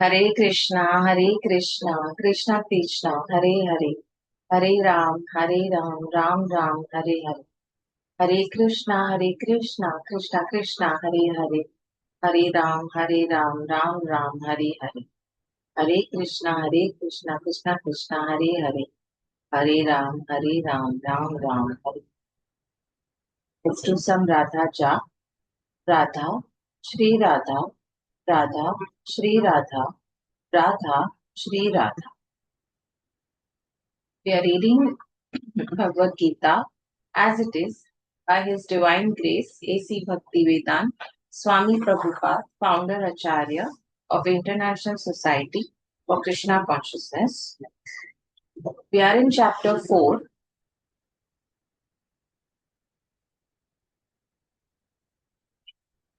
Hare Krishna, Krishna Krishna, Hare Hare, Hare Ram, Ram Ram, Hare Hare. Hare Krishna, Krishna Krishna, Hare Hare, Hare Ram, Ram Ram, Hare Hare. Hare Krishna, Krishna Krishna, Hare Hare, Hare Ram, Ram Ram, Hare. Let's do some Radha Jap. Radha, Shri Radha, Radha, Shri Radha, Radha, Shri Radha. We are reading Bhagwat Geeta as it is by His Divine Grace A.C. Bhaktivedanta Swami Prabhupada, founder Acharya of International Society for Krishna Consciousness. We are in chapter 4.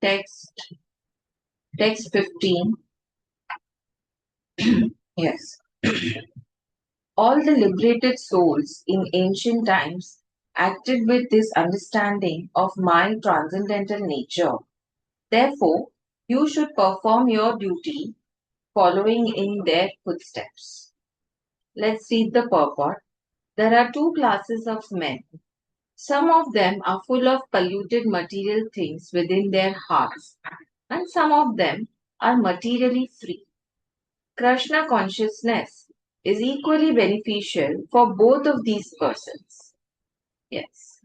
Text 15. Yes. All the liberated souls in ancient times acted with this understanding of my transcendental nature. Therefore, you should perform your duty following in their footsteps. Let's read the purport. There are two classes of men. Some of them are full of polluted material things within their hearts, and some of them are materially free. Krishna consciousness is equally beneficial for both of these persons. Yes.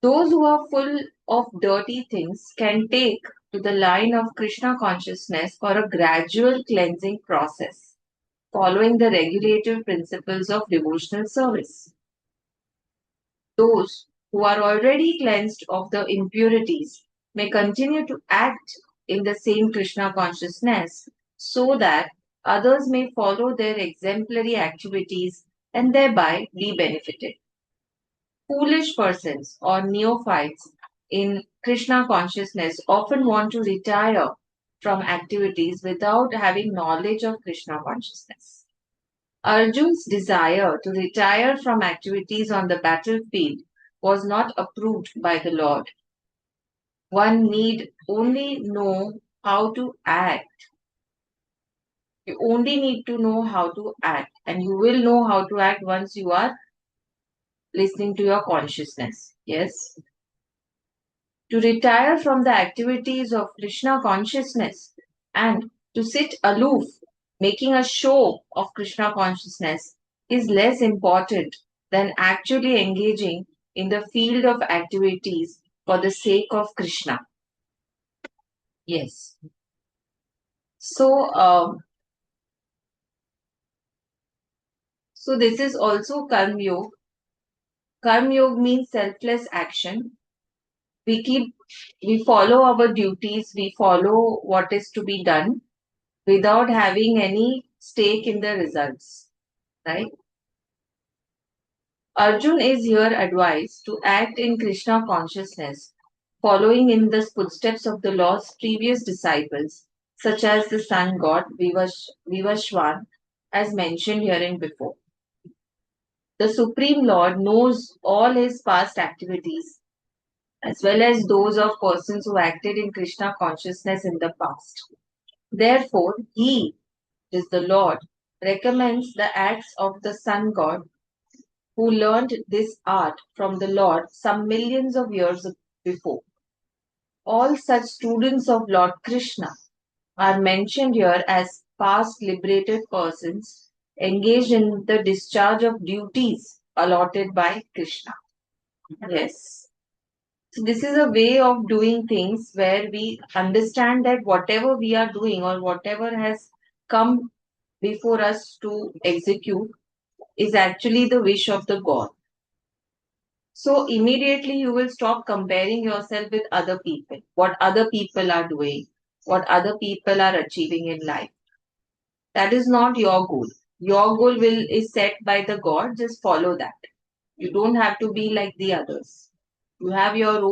Those who are full of dirty things can take to the line of Krishna consciousness for a gradual cleansing process, following the regulative principles of devotional service. Those who are already cleansed of the impurities may continue to act in the same Krishna consciousness so that others may follow their exemplary activities and thereby be benefited. Foolish persons or neophytes in Krishna consciousness often want to retire from activities without having knowledge of Krishna consciousness. Arjun's desire to retire from activities on the battlefield was not approved by the Lord. One need only know how to act. You only need to know how to act, and you will know how to act once you are listening to your consciousness. Yes? To retire from the activities of Krishna consciousness and to sit aloof, making a show of Krishna consciousness, is less important than actually engaging in the field of activities for the sake of Krishna. Yes. So this is also Karma Yoga. Karma Yoga means selfless action. We follow our duties, we follow what is to be done without having any stake in the results, right? Arjun is here advised to act in Krishna consciousness, following in the footsteps of the Lord's previous disciples, such as the sun god Vivashwan, as mentioned herein before. The Supreme Lord knows all his past activities, as well as those of persons who acted in Krishna consciousness in the past. Therefore, he, is the Lord, recommends the acts of the sun god who learned this art from the Lord some millions of years before. All such students of Lord Krishna are mentioned here as past liberated persons engaged in the discharge of duties allotted by Krishna. Yes. So this is a way of doing things where we understand that whatever we are doing or whatever has come before us to execute is actually the wish of the God. So immediately you will stop comparing yourself with other people, what other people are doing, what other people are achieving in life. That is not your goal. Your goal is set by the God, just follow that. You don't have to be like the others. You have your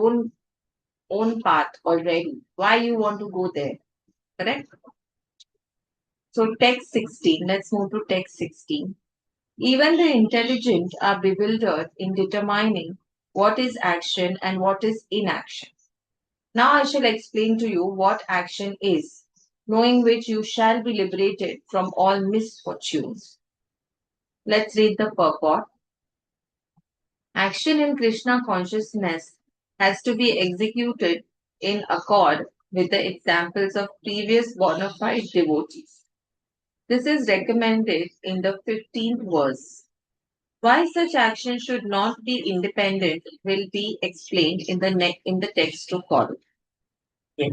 own path already. Why you want to go there? Correct? So text 16, let's move to text 16. Even the intelligent are bewildered in determining what is action and what is inaction. Now I shall explain to you what action is. knowing which you shall be liberated from all misfortunes. Let's read the purport. Action in Krishna consciousness has to be executed in accord with the examples of previous bona fide devotees. This is recommended in the 15th verse. Why such action should not be independent will be explained in the text to follow. Yes.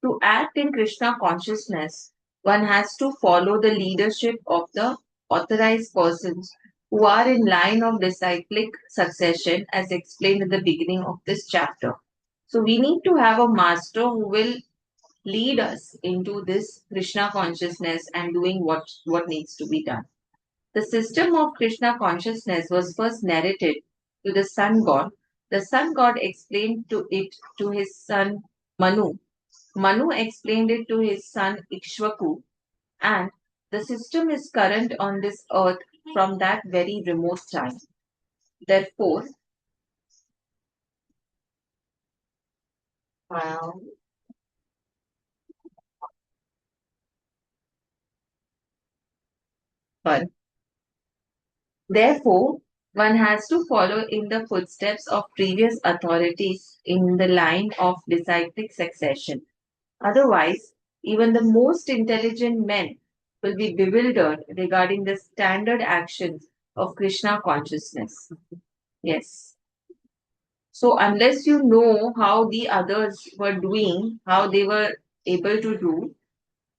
To act in Krishna consciousness, one has to follow the leadership of the authorized persons who are in line of disciplic succession as explained at the beginning of this chapter. So we need to have a master who will lead us into this Krishna consciousness and doing what needs to be done. The system of Krishna consciousness was first narrated to the sun god. The sun god explained it to his son Manu. Manu explained it to his son Ikshvaku, and the system is current on this earth from that very remote time. Therefore, wow, fun. Therefore, one has to follow in the footsteps of previous authorities in the line of disciplic succession. Otherwise, even the most intelligent men will be bewildered regarding the standard actions of Krishna consciousness. Yes. So, unless you know how the others were doing, how they were able to do,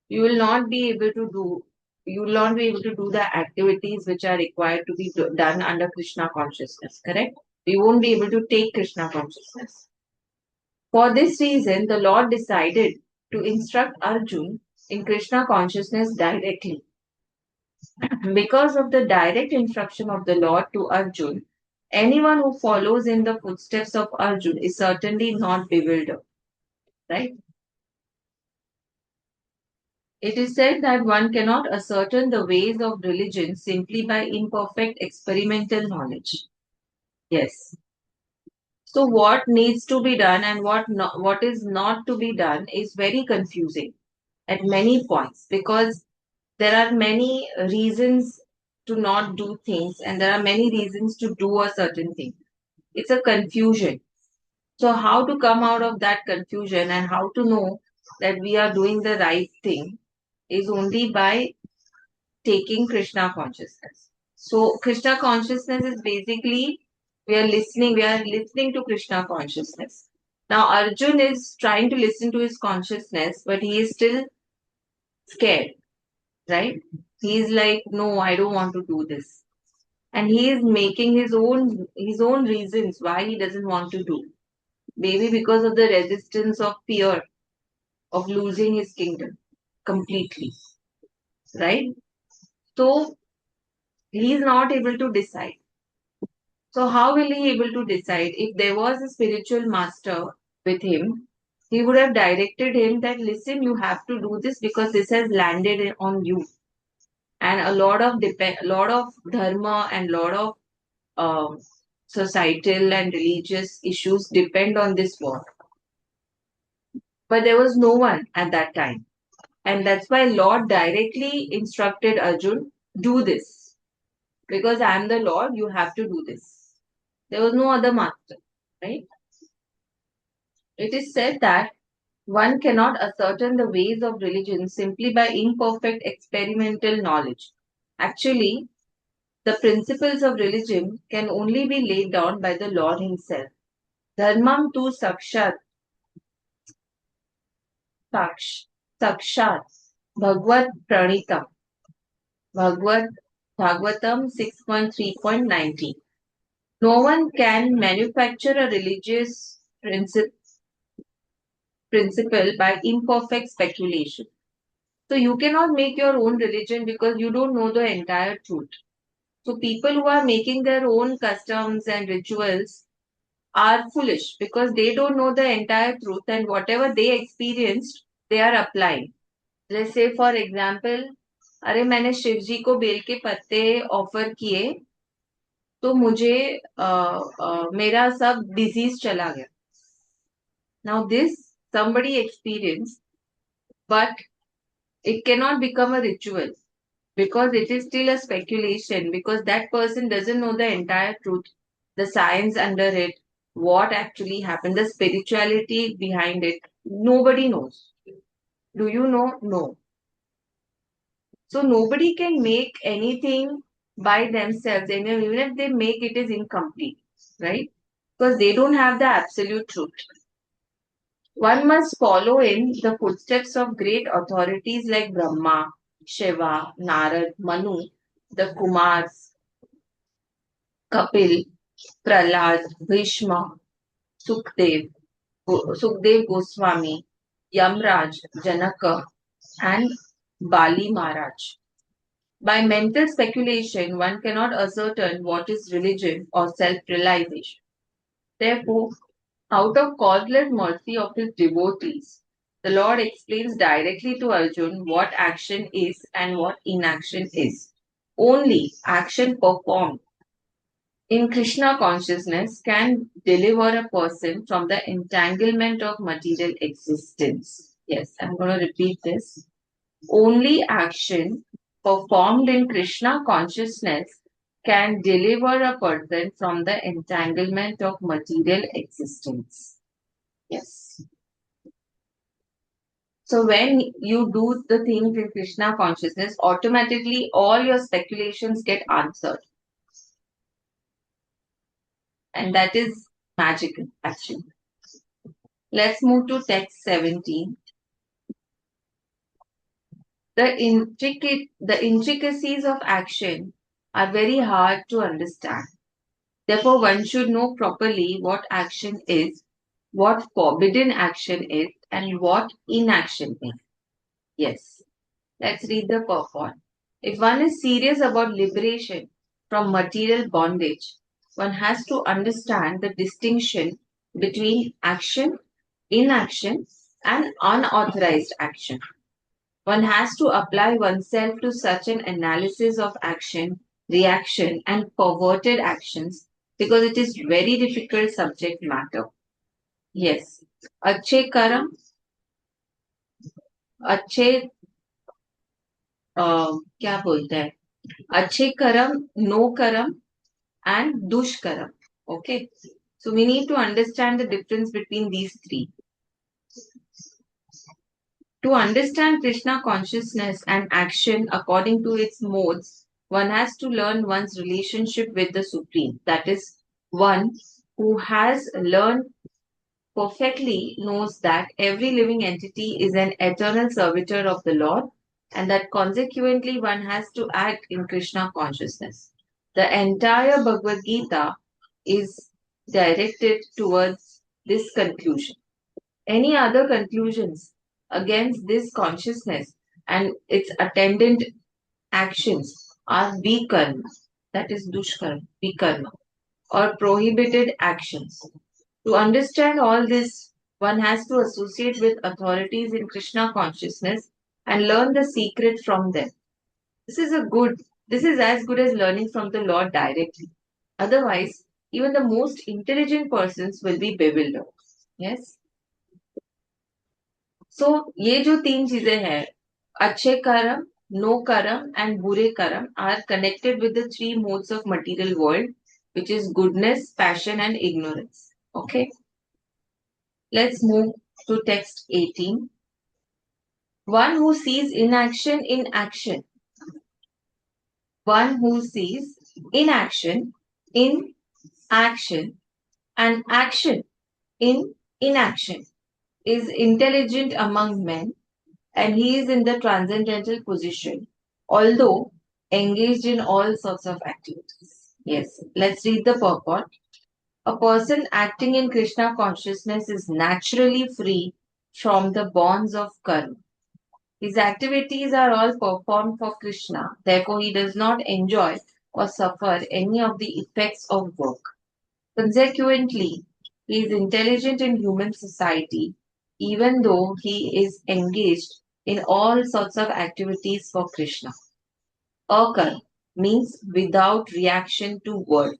you will not be able to do. You will not be able to do the activities which are required to be done under Krishna consciousness. Correct? You won't be able to take Krishna consciousness. For this reason, the Lord decided to instruct Arjun in Krishna consciousness directly. Because of the direct instruction of the Lord to Arjun, anyone who follows in the footsteps of Arjun is certainly not bewildered, right? It is said that one cannot ascertain the ways of religion simply by imperfect experimental knowledge. Yes. So what needs to be done and what is not to be done is very confusing at many points because there are many reasons to not do things and there are many reasons to do a certain thing. It's a confusion. So, how to come out of that confusion and how to know that we are doing the right thing is only by taking Krishna consciousness. So, Krishna consciousness is basically we are listening to Krishna consciousness. Now, Arjun is trying to listen to his consciousness, but he is still scared, right? He is like, no, I don't want to do this. And he is making his own reasons why he doesn't want to do. Maybe because of the resistance of fear of losing his kingdom completely, right? So he is not able to decide. So how will he able to decide? If there was a spiritual master with him, he would have directed him that listen, you have to do this because this has landed on you, and a lot of dharma and lot of um, societal and religious issues depend on this war. But there was no one at that time. And that's why Lord directly instructed Arjun, do this. Because I am the Lord, you have to do this. There was no other master, right? It is said that one cannot ascertain the ways of religion simply by imperfect experimental knowledge. Actually, the principles of religion can only be laid down by the Lord Himself. Dharmam tu saksh, sakshat, Bhagwat Pranitam, Bhagwat Bhagwatam 6.3.19. No one can manufacture a religious principle by imperfect speculation. So you cannot make your own religion because you don't know the entire truth. So people who are making their own customs and rituals are foolish because they don't know the entire truth and whatever they experienced, they are applying. Let's say for example, अरे मैंने शिव जी को bell के पत्ते offer किए तो मुझे मेरा सब डिजीज चला गया. Now this somebody experience, but it cannot become a ritual because it is still a speculation because that person doesn't know the entire truth, the science under it, what actually happened, the spirituality behind it. Nobody knows. Do you know? No. So nobody can make anything by themselves, and even if they make it is incomplete, right? Because they don't have the absolute truth. One must follow in the footsteps of great authorities like Brahma, Shiva, Narad, Manu, the Kumars, Kapil, Prahlad, Bhishma, Sukdev, Sukdev Goswami, Yamraj, Janaka, and Bali Maharaj. By mental speculation, one cannot ascertain what is religion or self-realization. Therefore, out of causeless mercy of his devotees, the Lord explains directly to Arjun what action is and what inaction is. Only action performed in Krishna consciousness can deliver a person from the entanglement of material existence. Yes, I'm going to repeat this. Only action performed in Krishna consciousness can deliver a person from the entanglement of material existence. Yes. So when you do the things in Krishna consciousness, automatically all your speculations get answered. And that is magical, actually. Let's move to text 17. The intricacies of action are very hard to understand. Therefore, one should know properly what action is, what forbidden action is, and what inaction is. Yes. Let's read the purport. If one is serious about liberation from material bondage, one has to understand the distinction between action, inaction, and unauthorized action. One has to apply oneself to such an analysis of action, reaction, and perverted actions because it is very difficult subject matter. Yes. अच्छे कर्म, अच्छे क्या बोलते हैं अच्छे कर्म, no कर्म, and dushkaram. Okay. So we need to understand the difference between these three. To understand Krishna consciousness and action according to its modes, one has to learn one's relationship with the Supreme. That is, one who has learned perfectly knows that every living entity is an eternal servitor of the Lord and that consequently one has to act in Krishna consciousness. The entire Bhagwat Geeta is directed towards this conclusion. Any other conclusions against this consciousness and its attendant actions are vikarma, that is dushkarma, vikarma, or prohibited actions. To understand all this, one has to associate with authorities in Krishna consciousness and learn the secret from them. This is this is as good as learning from the Lord directly. Otherwise, even the most intelligent persons will be bewildered. Yes. So, ये जो तीन चीजें हैं, अच्छे कर्म, no कर्म, and बुरे कर्म are connected with the three modes of material world, which is goodness, passion, and ignorance. Okay. Let's move to text 18. One who sees inaction in action. One who sees inaction in action and action in inaction is intelligent among men and he is in the transcendental position, although engaged in all sorts of activities. Yes, let's read the purport. A person acting in Krishna consciousness is naturally free from the bonds of karma. His activities are all performed for Krishna, therefore, he does not enjoy or suffer any of the effects of work. Consequently, he is intelligent in human society, even though he is engaged in all sorts of activities for Krishna. Akar means without reaction to work.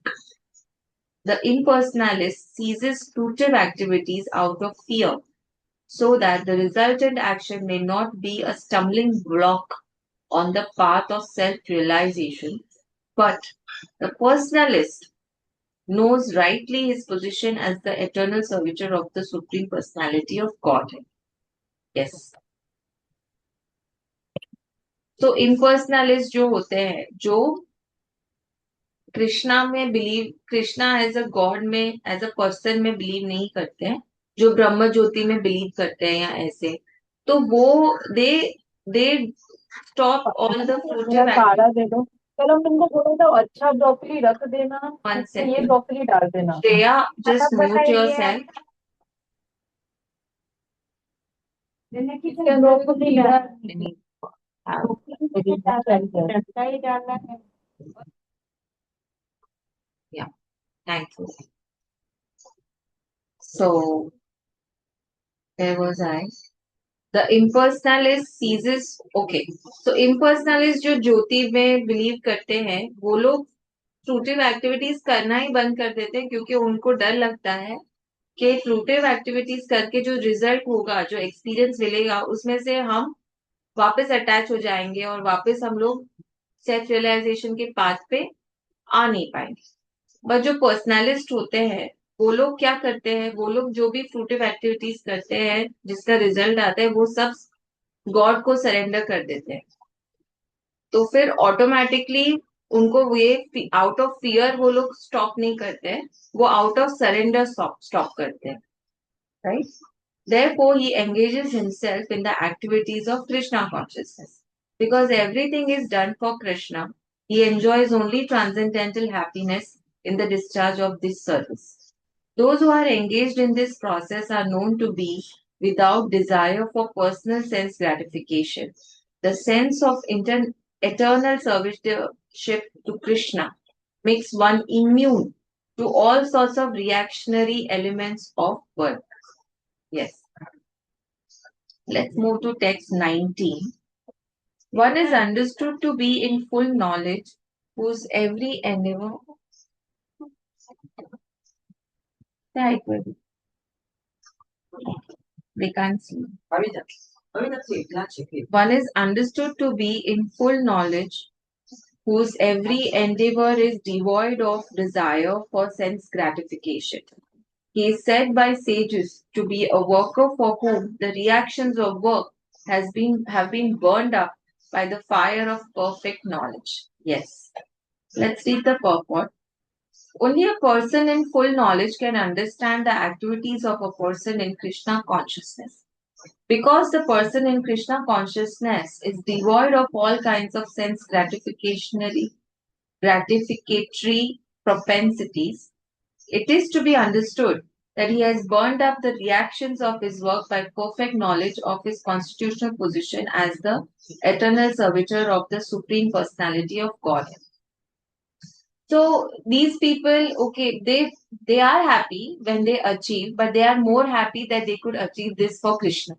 The impersonalist ceases fruitive activities out of fear. so that the resultant action may not be a stumbling block on the path of self realization, but the personalist knows rightly his position as the eternal servitor of the Supreme Personality of Godhead. Yes. तो impersonalist जो होते हैं, जो कृष्णा में believe, Krishna as a god में, as a person में believe नहीं करते हैं, जो ब्रह्म ज्योति में बिलीव करते हैं या ऐसे, तो वो दे दे स्टॉप ऑल द मेरा सारा दे दो। चलो तुमको थोड़ा सा अच्छा ब्रोकली रख देना, वन उसमें ये सेकेंड ब्रोकली डाल देना। श्रेया, अब जस्ट म्यूट बताइए योरसेल्फ। ब्रोकली डालना है। Yeah, thank you. So, where was I? The impersonalist seizes. Okay, so impersonalist जो ज्योति में बिलीव करते हैं, वो लोग फ्रूटिव एक्टिविटीज करना ही बंद कर देते हैं, क्योंकि उनको डर लगता है कि फ्रूटिव एक्टिविटीज करके जो रिजल्ट होगा, जो एक्सपीरियंस मिलेगा, उसमें से हम वापस अटैच हो जाएंगे और वापस हम लोग सेल्फ रियलाइजेशन के पाथ पे आ नहीं पाएंगे। बट जो पर्सनलिस्ट होते हैं, वो लोग क्या करते हैं, वो लोग जो भी फ्रूटिव एक्टिविटीज करते हैं जिसका रिजल्ट आता है, वो सब गॉड को सरेंडर कर देते हैं। तो फिर ऑटोमेटिकली उनको ये आउट ऑफ फियर वो लोग स्टॉप नहीं करते हैं, वो आउट ऑफ सरेंडर स्टॉप करते हैं, right? Therefore, he engages himself in the activities of Krishna consciousness. Because everything is done for Krishna, he enjoys only transcendental happiness in the discharge of this service. Those who are engaged in this process are known to be without desire for personal sense gratification. The sense of eternal servitorship to Krishna makes one immune to all sorts of reactionary elements of birth. Yes. Let's move to text 19. One is understood to be in full knowledge, whose every endeavor. Yeah, it will be. They can't see. One is understood to be in full knowledge, whose every endeavor is devoid of desire for sense gratification. He is said by sages to be a worker for whom the reactions of work have been burned up by the fire of perfect knowledge. Yes. Let's read the purport. Only a person in full knowledge can understand the activities of a person in Krishna consciousness. Because the person in Krishna consciousness is devoid of all kinds of sense gratificatory propensities, it is to be understood that he has burned up the reactions of his work by perfect knowledge of his constitutional position as the eternal servitor of the Supreme Personality of Godhead. So these people, okay, they are happy when they achieve, but they are more happy that they could achieve this for Krishna,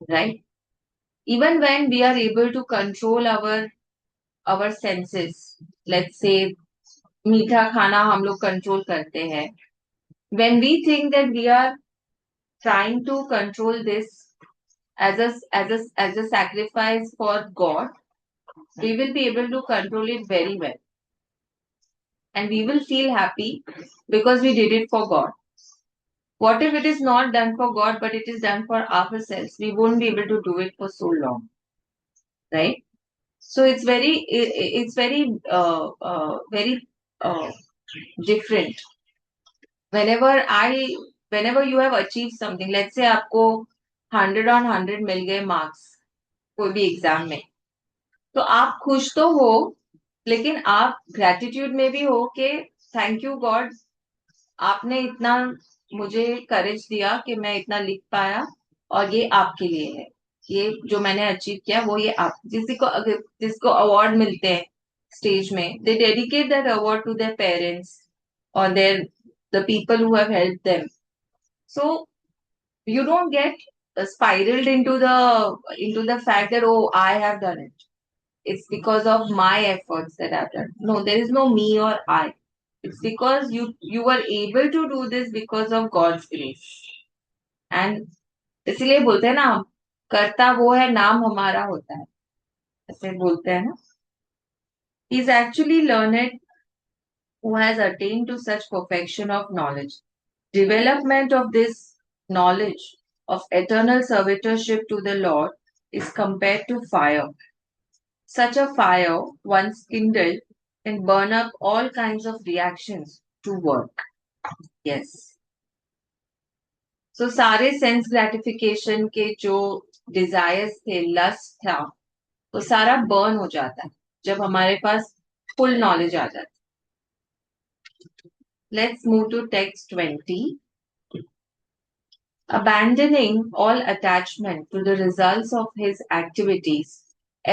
right? Even when we are able to control our senses, let's say मीठा खाना हम लोग control करते हैं, when we think that we are trying to control this as a sacrifice for God, we will be able to control it very well, and we will feel happy because we did it for God. What if it is not done for God, but it is done for ourselves? We won't be able to do it for so long, right? So it's very different. Whenever you have achieved something, let's say आपको 100 on 100 मिल गए marks कोई भी exam में, तो आप खुश तो हो, लेकिन आप ग्रेटिट्यूड में भी हो कि थैंक यू गॉड, आपने इतना मुझे करेज दिया कि मैं इतना लिख पाया, और ये आपके लिए है, ये जो मैंने अचीव किया वो ये आप, जिसको अवार्ड मिलते हैं स्टेज में, they dedicate that award to their parents और their the people who have helped them. So you don't get spiraled into the fact that, oh, I have done it, it's because of my efforts that I've done. No, there is no me or I. It's because you were able to do this because of God's grace. And इसीलिए बोलते हैं ना, करता वो है, नाम हमारा होता है, ऐसे बोलते हैं ना. He is actually learned who has attained to such perfection of knowledge. Development of this knowledge of eternal servitorship to the Lord is compared to fire. Such a fire, once kindled, can burn up all kinds of reactions to work. Yes. So सारे sense gratification के जो desires थे, lust था, वो सारा burn हो जाता है जब हमारे पास फुल नॉलेज आ जाती है. Let's move to text 20. Abandoning all attachment to the results of his activities,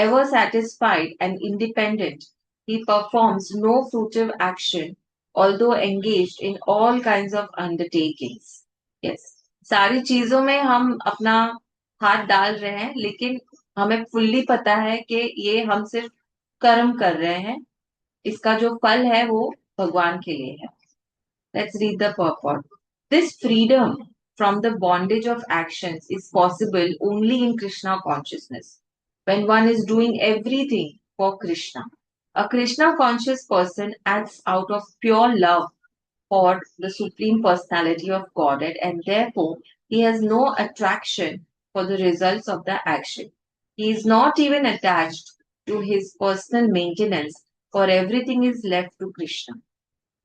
ever satisfied and independent, he performs no fruitive action, although engaged in all kinds of undertakings. Yes. सारी चीजों में हम अपना हाथ डाल रहे हैं, लेकिन हमें फुल्ली पता है कि ये हम सिर्फ कर्म कर रहे हैं, इसका जो फल है वो भगवान के लिए है. Let's read the purport. This freedom from the bondage of actions is possible only in Krishna consciousness, when one is doing everything for Krishna. A Krishna conscious person acts out of pure love for the Supreme Personality of Godhead, and therefore he has no attraction for the results of the action. He is not even attached to his personal maintenance, for everything is left to Krishna.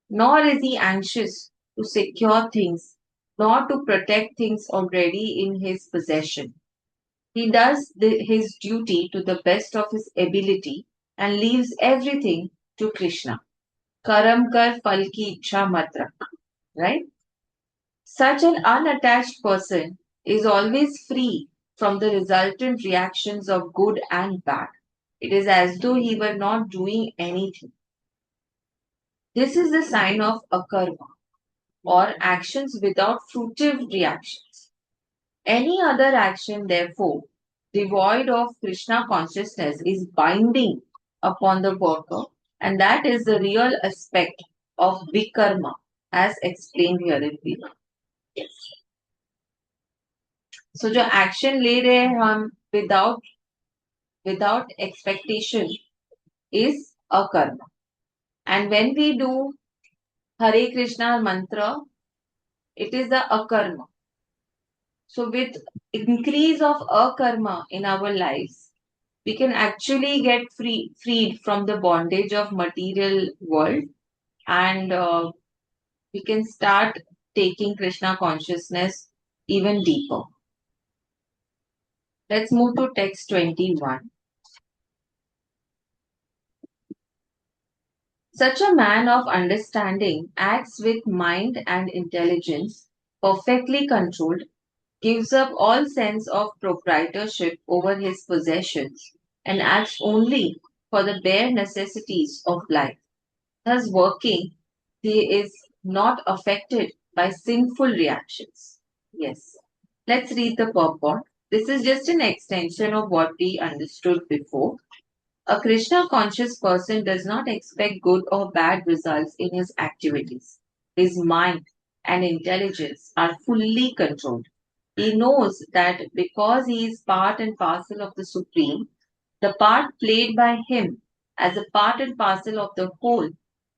Nor is he anxious to secure things, nor to protect things already in his possession. He does his duty to the best of his ability and leaves everything to Krishna. Karam kar phal ki ichha mat rakh. Right? Such an unattached person is always free from the resultant reactions of good and bad. It is as though he were not doing anything. This is the sign of akarma, or actions without fruitive reactions. Any other action, therefore, devoid of Krishna consciousness is binding upon the worker, and that is the real aspect of vikarma, as explained here in below. Yes. So, जो action ले रहे हैं हम without expectation is a karma. And when we do Hare Krishna mantra, it is the akarma. So with increase of akarma in our lives, we can actually get freed from the bondage of material world, and we can start taking Krishna consciousness even deeper. Let's move to text 21. Such a man of understanding acts with mind and intelligence, perfectly controlled, gives up all sense of proprietorship over his possessions, and acts only for the bare necessities of life. Thus, working, he is not affected by sinful reactions. Yes. Let's read the purport. This is just an extension of what we understood before. A Krishna conscious person does not expect good or bad results in his activities. His mind and intelligence are fully controlled. He knows that because he is part and parcel of the Supreme, the part played by him as a part and parcel of the whole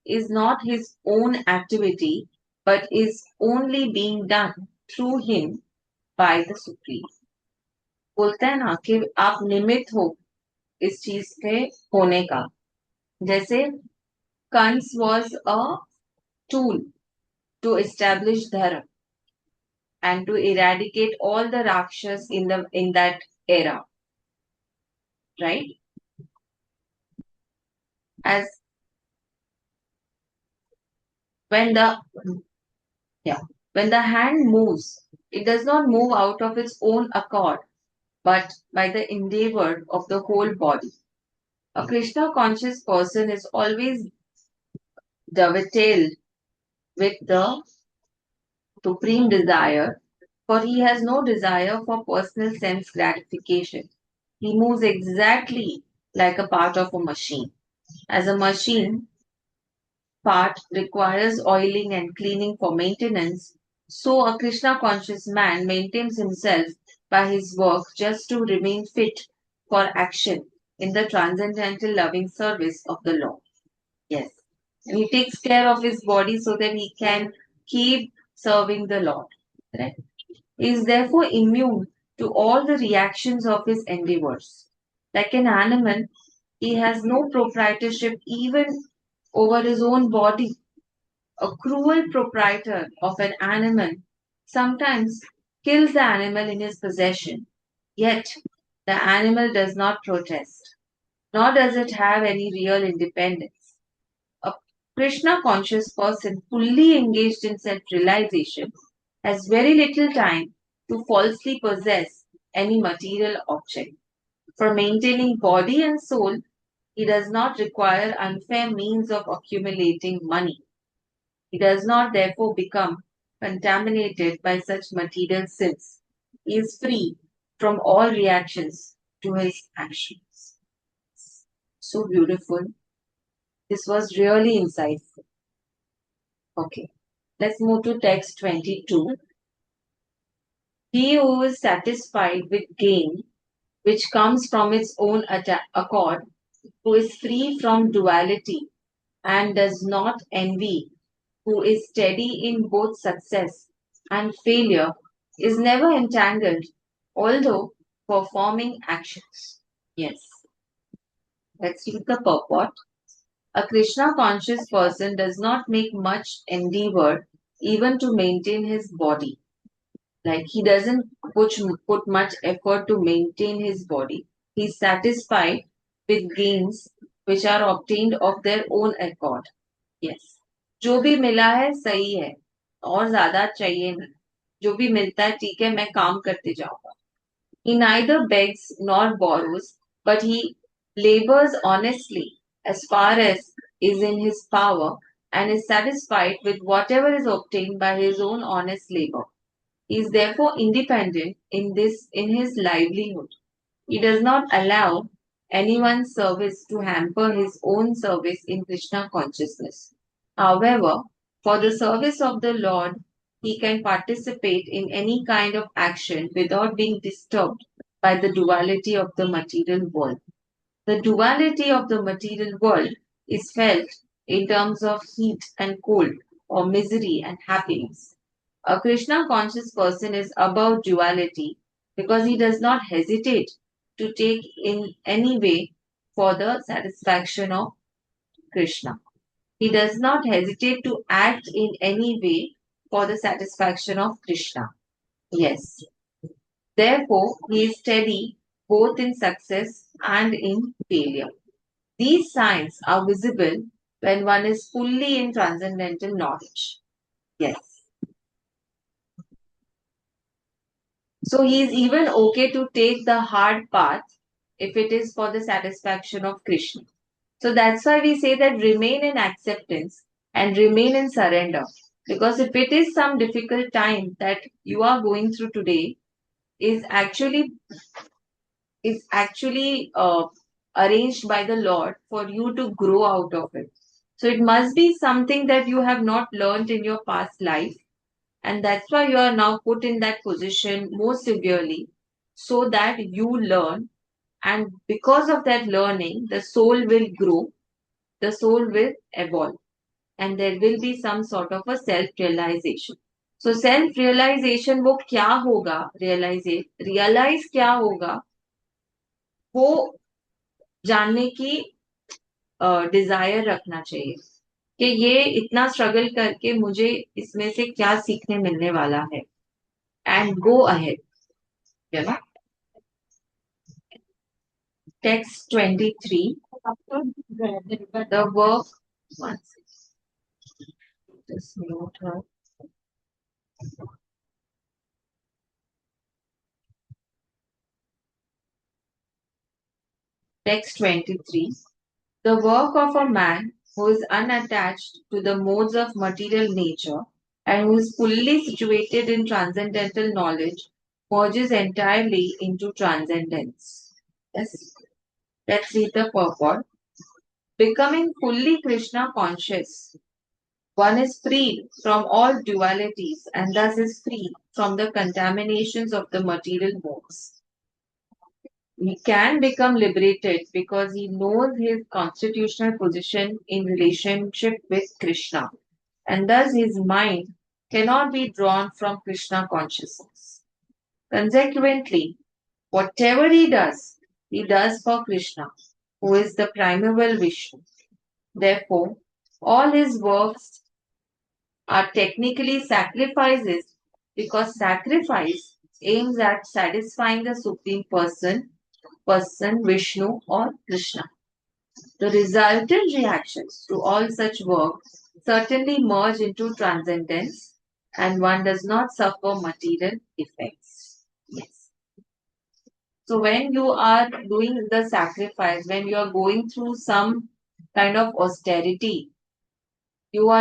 is not his own activity, but is only being done through him by the Supreme. बोलते हैं ना कि आप निमित्त हो इस चीज के होने का. जैसे Kans was a tool to establish dharma and to eradicate all the rakshas in that era, right? As when the yeah, when the hand moves, it does not move out of its own accord, but by the endeavor of the whole body. A Krishna conscious person is always dovetailed with the supreme desire, for he has no desire for personal sense gratification. He moves exactly like a part of a machine. As a machine part requires oiling and cleaning for maintenance, So a Krishna conscious man maintains himself by his work just to remain fit for action in the transcendental loving service of the Lord. Yes. And he takes care of his body so that he can keep serving the Lord. Right? He is therefore immune to all the reactions of his endeavors. Like an animal, he has no proprietorship even over his own body. A cruel proprietor of an animal sometimes kills the animal in his possession, yet the animal does not protest, nor does it have any real independence. A Krishna conscious person fully engaged in self realization has very little time to falsely possess any material object. For maintaining body and soul, he does not require unfair means of accumulating money. He does not therefore become contaminated by such material sins. He is free from all reactions to his actions. So beautiful. This was really insightful. Okay, let's move to text 22. He who is satisfied with gain, which comes from its own accord, who is free from duality and does not envy, who is steady in both success and failure, is never entangled, although performing actions. Yes, let's read the purport. A Krishna conscious person does not make much endeavor even to maintain his body. Like he doesn't put much effort to maintain his body. He's satisfied with gains which are obtained of their own accord. Yes. जो भी मिला है सही है और ज्यादा चाहिए नहीं जो भी मिलता है ठीक है मैं काम करते जाऊंगा he neither begs nor borrows but he labors honestly as far as is in his power and is satisfied with whatever is obtained by his own honest labor. He is therefore independent in his livelihood. He does not allow anyone's service to hamper his own service in Krishna consciousness. However, for the service of the Lord, he can participate in any kind of action without being disturbed by the duality of the material world. The duality of the material world is felt in terms of heat and cold, or misery and happiness. A Krishna conscious person is above duality because he does not hesitate to take in any way for the satisfaction of Krishna. He does not hesitate to act in any way for the satisfaction of Krishna. Yes. Therefore, he is steady both in success and in failure. These signs are visible when one is fully in transcendental knowledge. Yes. So he is even okay to take the hard path if it is for the satisfaction of Krishna. So that's why we say that remain in acceptance and remain in surrender. Because if it is some difficult time that you are going through today, is actually is actually arranged by the Lord for you to grow out of it. So it must be something that you have not learned in your past life, and that's why you are now put in that position more severely, so that you learn, and because of that learning, the soul will grow, the soul will evolve, and there will be some sort of a self realization. So self realization वो क्या होगा realize क्या होगा वो जानने की Dzire रखना चाहिए कि ये इतना स्ट्रगल करके मुझे इसमें से क्या सीखने मिलने वाला है and go ahead you know text 23 the work once just note her text 23 the work of a man who is unattached to the modes of material nature and who is fully situated in transcendental knowledge merges entirely into transcendence. Yes. Let's read the purport. Becoming fully Krishna conscious One is freed from all dualities and thus is free from the contaminations of the material modes. He can become liberated because he knows his constitutional position in relationship with Krishna, and thus his mind cannot be drawn from Krishna consciousness. Consequently, whatever he does for Krishna, who is the primeval Vishnu. Therefore, all his works are technically sacrifices because sacrifice aims at satisfying the Supreme Person, Vishnu or Krishna. The resultant reactions to all such work certainly merge into transcendence and one does not suffer material effects. Yes. So when you are doing the sacrifice, when you are going through some kind of austerity, you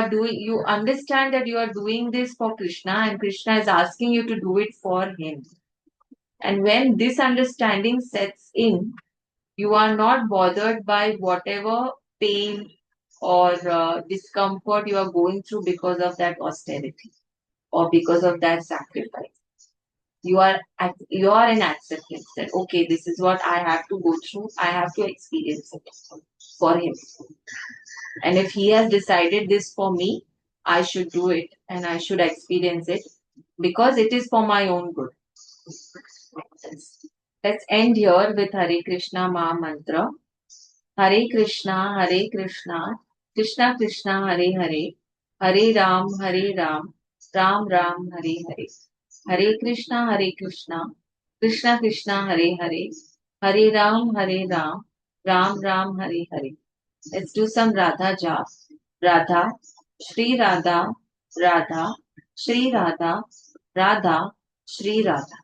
understand that you are doing this for Krishna and Krishna is asking you to do it for him. And when this understanding sets in, you are not bothered by whatever pain or discomfort you are going through because of that austerity or because of that sacrifice. You are in acceptance that okay, this is what I have to go through. I have to experience it for him. And if he has decided this for me, I should do it and I should experience it because it is for my own good. Let's end here with Hare Krishna Maha Mantra. Hare Krishna, Krishna Krishna, Hare Hare, Hare Ram, Ram Ram, Hare Hare. Hare Krishna, Krishna Krishna, Hare Hare, Hare Ram, Ram Ram, Hare Hare. Let's do some Radha jap. Radha, Shri Radha, Radha, Shri Radha, Radha, Shri Radha.